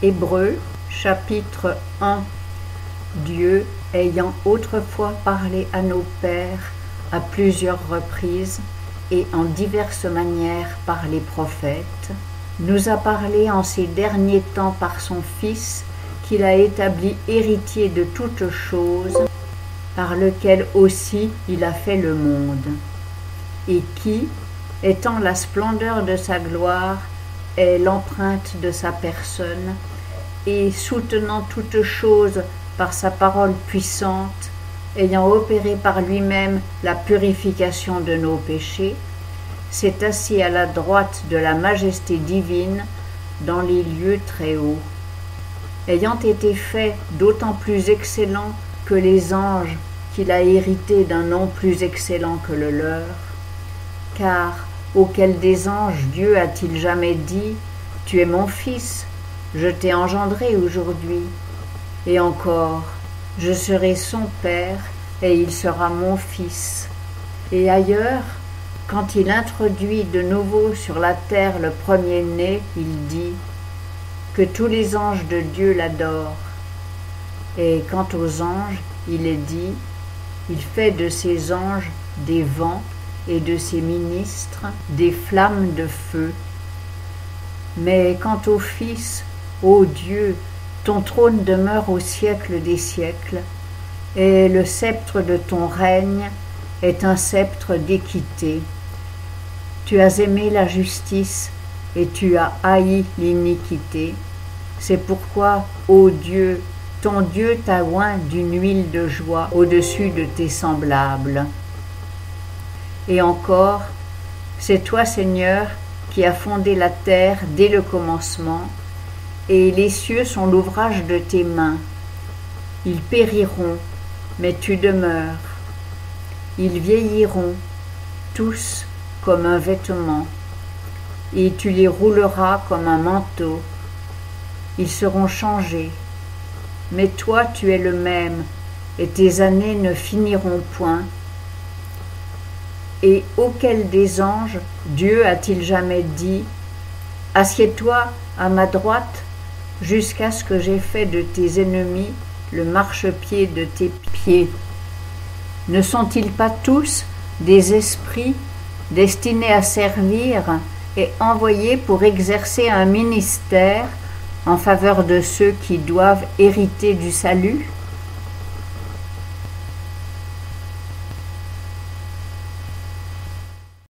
Hébreux, chapitre 1. Dieu, ayant autrefois parlé à nos pères à plusieurs reprises et en diverses manières par les prophètes, nous a parlé en ces derniers temps par son Fils, qu'il a établi héritier de toutes choses, par lequel aussi il a fait le monde, et qui, étant la splendeur de sa gloire, est l'empreinte de sa personne, et soutenant toutes choses par sa parole puissante, ayant opéré par lui-même la purification de nos péchés, s'est assis à la droite de la majesté divine dans les lieux très hauts. Ayant été fait d'autant plus excellent que les anges qu'il a hérités d'un nom plus excellent que le leur, car auquel des anges Dieu a-t-il jamais dit « Tu es mon fils, je t'ai engendré aujourd'hui » et encore « Je serai son père et il sera mon fils » et ailleurs, quand il introduit de nouveau sur la terre le premier-né, il dit que tous les anges de Dieu l'adorent. Et quant aux anges, il est dit, il fait de ses anges des vents et de ses ministres des flammes de feu. Mais quant au Fils, ô Dieu, ton trône demeure au siècle des siècles, et le sceptre de ton règne est un sceptre d'équité. Tu as aimé la justice et tu as haï l'iniquité. C'est pourquoi, ô Dieu, ton Dieu t'a oint d'une huile de joie au-dessus de tes semblables. Et encore, c'est toi, Seigneur, qui as fondé la terre dès le commencement, et les cieux sont l'ouvrage de tes mains. Ils périront, mais tu demeures. Ils vieilliront, tous comme un vêtement, et tu les rouleras comme un manteau. Ils seront changés, mais toi tu es le même, et tes années ne finiront point. Et auquel des anges Dieu a-t-il jamais dit « Assieds-toi à ma droite, jusqu'à ce que j'aie fait de tes ennemis le marchepied de tes pieds » Ne sont-ils pas tous des esprits destinés à servir et envoyés pour exercer un ministère en faveur de ceux qui doivent hériter du salut ?